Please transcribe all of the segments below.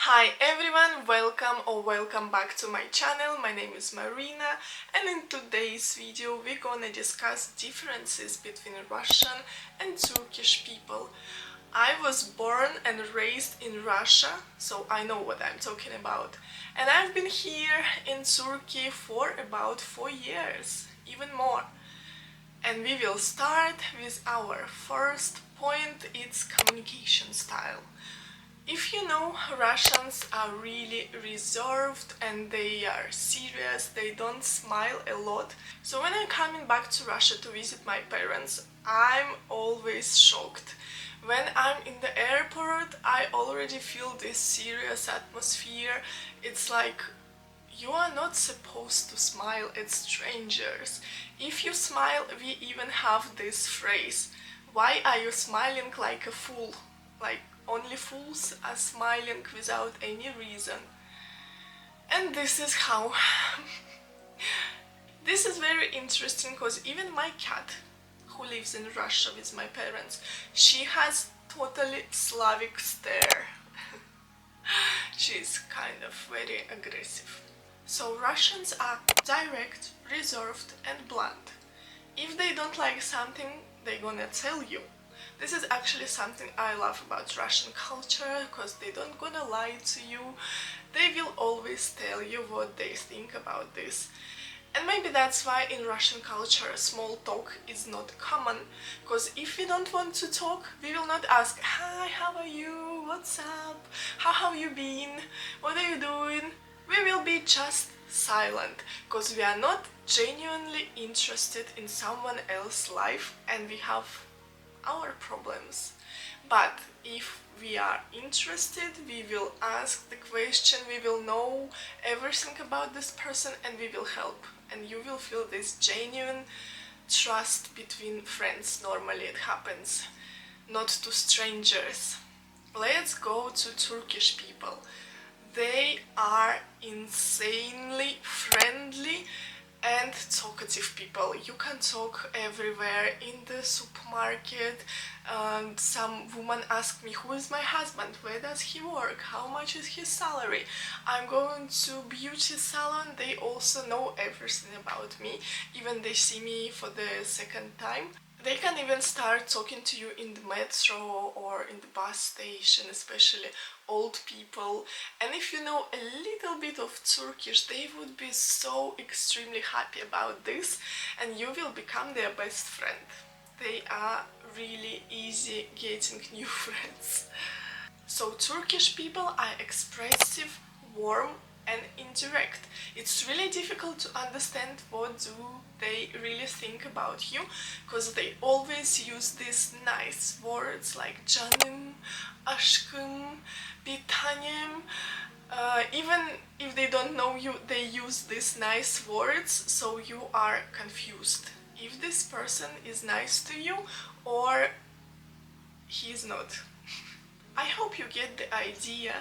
Hi everyone, welcome back to my channel. My name is Marina, and in today's video we're gonna discuss differences between Russian and Turkish people. I was born and raised in Russia, so I know what I'm talking about. And I've been here in Turkey for about 4 years, even more. And we will start with our first point, it's communication style. If you know, Russians are really reserved and they are serious, they don't smile a lot. So when I'm coming back to Russia to visit my parents, I'm always shocked. When I'm in the airport, I already feel this serious atmosphere. It's like you are not supposed to smile at strangers. If you smile, we even have this phrase, why are you smiling like a fool? Like only fools are smiling without any reason. And this is how this is very interesting because even my cat, who lives in Russia with my parents, she has totally Slavic stare. She's kind of very aggressive. So Russians are direct, reserved and blunt. If they don't like something, they're gonna tell you. This is actually something I love about Russian culture, because they don't gonna lie to you. They will always tell you what they think about this. And maybe that's why in Russian culture small talk is not common, because if we don't want to talk, we will not ask, hi, how are you, what's up, how have you been, what are you doing? We will be just silent, because we are not genuinely interested in someone else's life and we have our problems. But if we are interested, we will ask the question, we will know everything about this person and we will help. And you will feel this genuine trust between friends. Normally it happens, not to strangers. Let's go to Turkish people. They are insanely friendly and talkative people. You can talk everywhere, in the supermarket. Some woman asked me, who is my husband, where does he work, how much is his salary. I'm going to beauty salon, they also know everything about me, even they see me for the second time. They can even start talking to you in the metro or in the bus station, especially old people. And if you know a little bit of Turkish, they would be so extremely happy about this and you will become their best friend. They are really easy getting new friends. So Turkish people are expressive, warm and indirect. It's really difficult to understand what do they really think about you, because they always use these nice words like canım, aşkım, bir tanem. Even if they don't know you, they use these nice words, so you are confused if this person is nice to you or he is not. I hope you get the idea.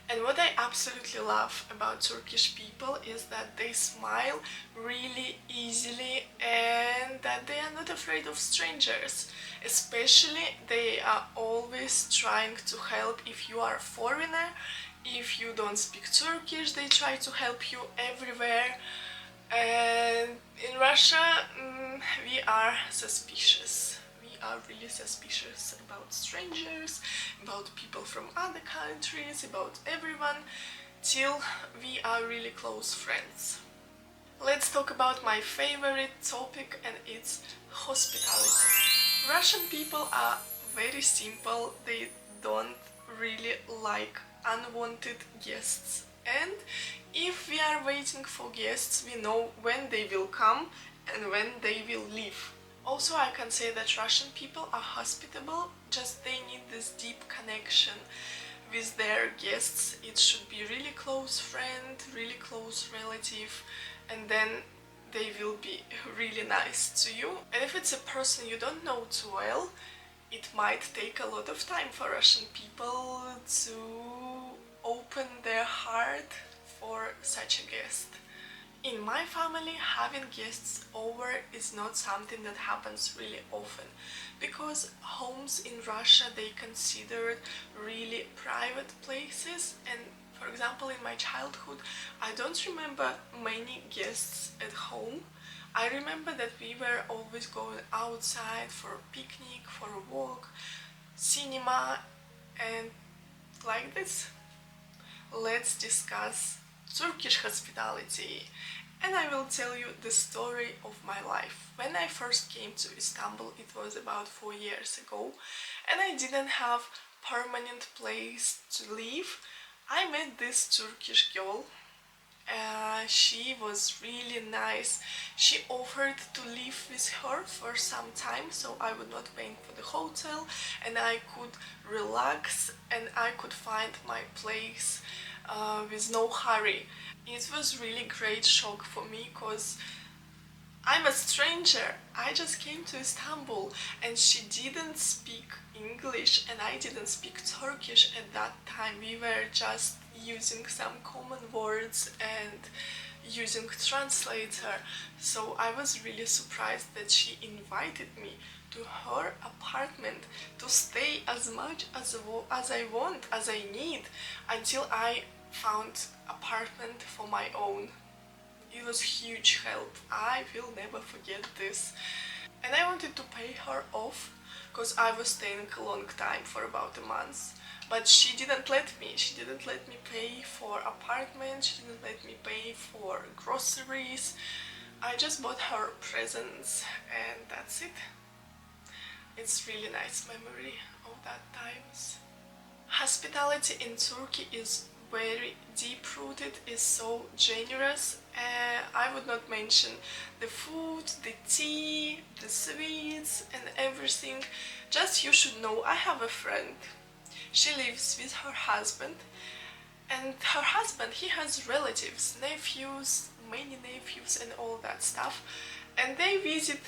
And what I absolutely love about Turkish people is that they smile really easily and that they are not afraid of strangers. Especially they are always trying to help if you are a foreigner. If you don't speak Turkish, they try to help you everywhere. And in Russia, we are suspicious. We are really suspicious about strangers, about people from other countries, about everyone, till we are really close friends. Let's talk about my favorite topic, and it's hospitality. Russian people are very simple, they don't really like unwanted guests. And if we are waiting for guests, we know when they will come and when they will leave. Also, I can say that Russian people are hospitable, just they need this deep connection with their guests. It should be really close friend, really close relative, and then they will be really nice to you. And if it's a person you don't know too well, it might take a lot of time for Russian people to open their heart for such a guest. In my family, having guests over is not something that happens really often, because homes in Russia, they considered really private places and For example, in my childhood, I don't remember many guests at home. I remember that we were always going outside for a picnic, for a walk, cinema, and like this. Let's discuss Turkish hospitality. And I will tell you the story of my life. When I first came to Istanbul, it was about 4 years ago, and I didn't have permanent place to live. I met this Turkish girl. She was really nice. She offered to live with her for some time, so I would not pay for the hotel, and I could relax and I could find my place with no hurry. It was really great shock for me because I'm a stranger. I just came to Istanbul and she didn't speak English and I didn't speak Turkish at that time. We were just using some common words and using translator. So I was really surprised that she invited me to her apartment to stay as much as I want, as I need, until I found apartment for my own. It was huge help. I will never forget this. And I wanted to pay her off because I was staying a long time, for about a month. But she didn't let me. She didn't let me pay for apartment. She didn't let me pay for groceries. I just bought her presents and that's it. It's really nice memory of that times. Hospitality in Turkey is very deep-rooted, is so generous. I would not mention the food, the tea, the sweets and everything. Just you should know, I have a friend. She lives with her husband, and her husband, he has relatives, nephews, many nephews and all that stuff, and they visit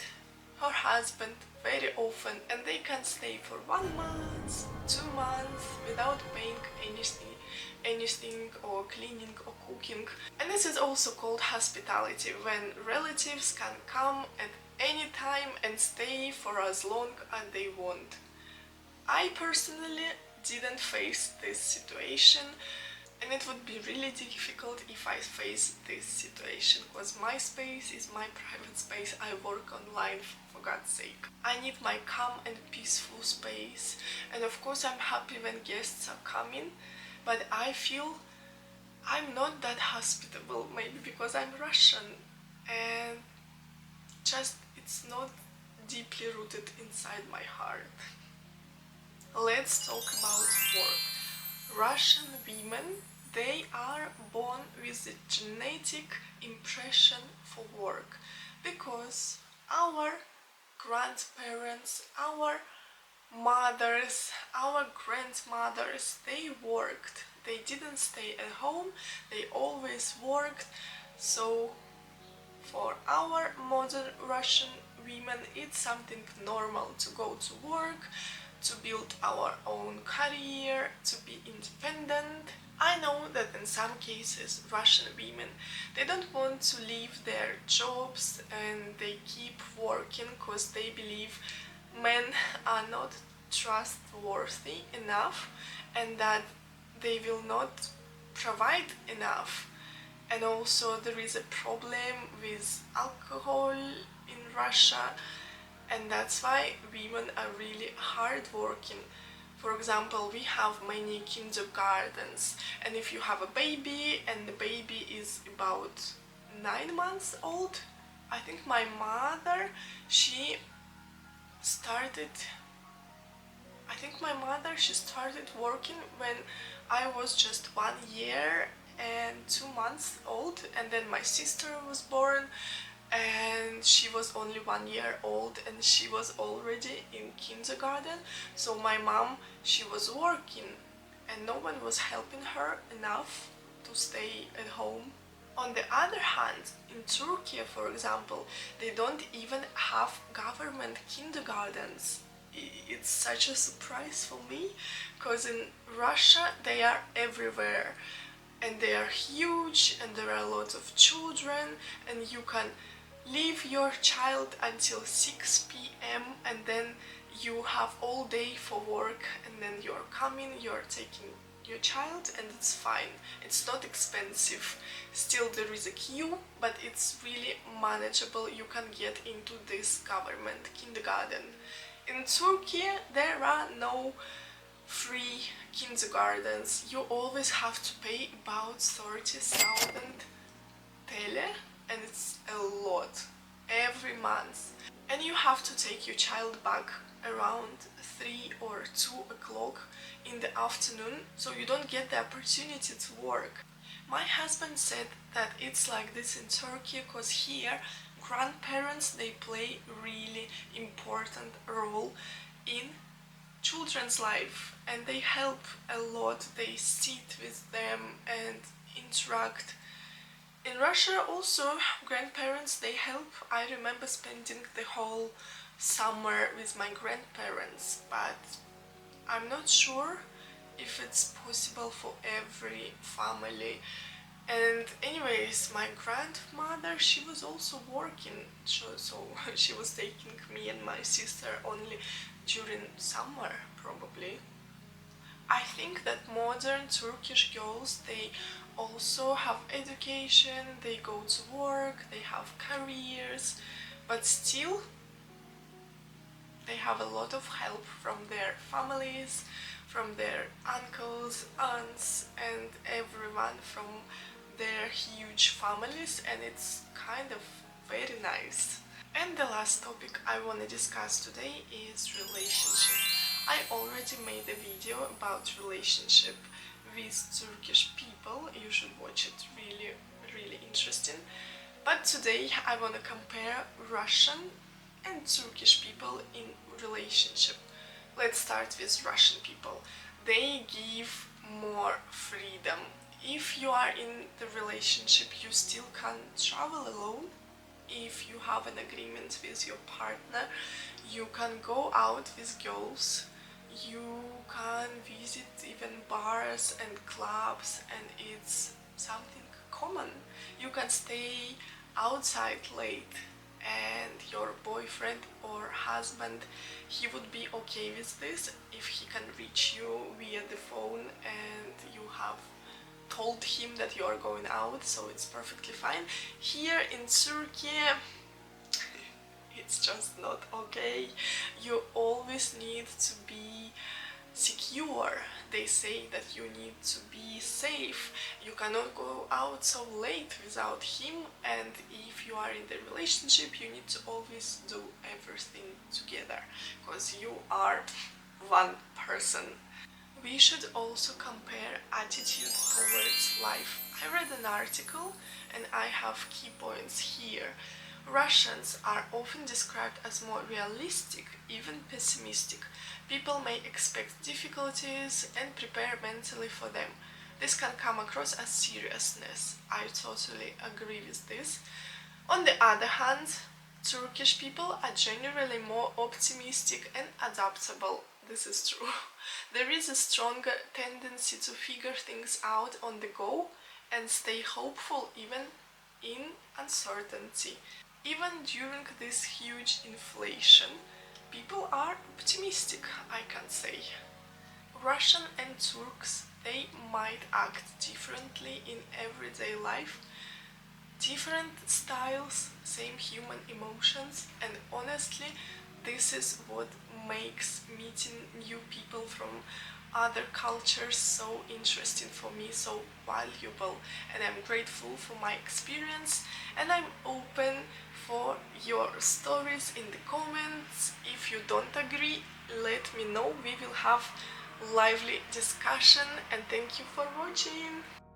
her husband very often, and they can stay for 1 month, 2 months without paying anything or cleaning or cooking. And this is also called hospitality, when relatives can come at any time and stay for as long as they want. I personally didn't face this situation, and it would be really difficult if I face this situation, because my space is my private space. I work online, for God's sake. I need my calm and peaceful space, and of course I'm happy when guests are coming, but I feel I'm not that hospitable, maybe because I'm Russian, and just it's not deeply rooted inside my heart. Let's talk about work. Russian women, they are born with the genetic impression for work, because our grandparents, our mothers, our grandmothers, they worked. They didn't stay at home, they always worked. So for our modern Russian women, it's something normal to go to work, to build our own career, to be independent. I know that in some cases Russian women, they don't want to leave their jobs and they keep working because they believe men are not trustworthy enough and that they will not provide enough. And also there is a problem with alcohol in Russia, and that's why women are really hardworking. For example, we have many kindergartens, and if you have a baby and the baby is about 9 months old, I think my mother, she started working when I was just 1 year and 2 months old, and then my sister was born and she was only 1 year old and she was already in kindergarten. So my mom, she was working and no one was helping her enough to stay at home. On the other hand, in Turkey, for example, they don't even have government kindergartens. It's such a surprise for me, because in Russia they are everywhere and they are huge and there are a lot of children, and you can leave your child until 6 p.m. and then you have all day for work, and then you're coming, you're taking your child, and it's fine. It's not expensive. Still there is a queue, but it's really manageable. You can get into this government kindergarten. In Turkey there are no free kindergartens. You always have to pay about 30,000 TL, and it's a lot every month. And you have to take your child back around 3 or 2 o'clock in the afternoon, so you don't get the opportunity to work. My husband said that it's like this in Turkey because here grandparents, they play really important role in children's life, and they help a lot. They sit with them and interact. In Russia also grandparents, they help. I remember spending the whole summer with my grandparents, but I'm not sure if it's possible for every family. And anyways, my grandmother, she was also working, so she was taking me and my sister only during summer probably. I think that modern Turkish girls, they also have education, they go to work, they have careers, but still they have a lot of help from their families, from their uncles, aunts, and everyone from their huge families, and it's kind of very nice. And the last topic I want to discuss today is relationship. I already made a video about relationship with Turkish people. You should watch it, really, really interesting. But today I want to compare Russian and Turkish people in relationship. Let's start with Russian people. They give more freedom. If you are in the relationship, you still can travel alone. If you have an agreement with your partner, you can go out with girls, you can visit even bars and clubs, and it's something common. You can stay outside late, and your boyfriend or husband, he would be okay with this if he can reach you via the phone and you have told him that you are going out, so it's perfectly fine. Here in Turkey, it's just not okay. You always need to be secure. They say that you need to be safe. You cannot go out so late without him, and if you are in the relationship, you need to always do everything together because you are one person. We should also compare attitude towards life. I read an article and I have key points here. Russians are often described as more realistic, even pessimistic. People may expect difficulties and prepare mentally for them. This can come across as seriousness. I totally agree with this. On the other hand, Turkish people are generally more optimistic and adaptable. This is true. There is a stronger tendency to figure things out on the go and stay hopeful even in uncertainty. Even during this huge inflation, people are optimistic, I can say. Russian and Turks, they might act differently in everyday life. Different styles, same human emotions, and honestly, this is what makes meeting new people from other cultures so interesting for me, so valuable, and I'm grateful for my experience, and I'm open for your stories in the comments. If you don't agree, let me know. We will have lively discussion, and thank you for watching.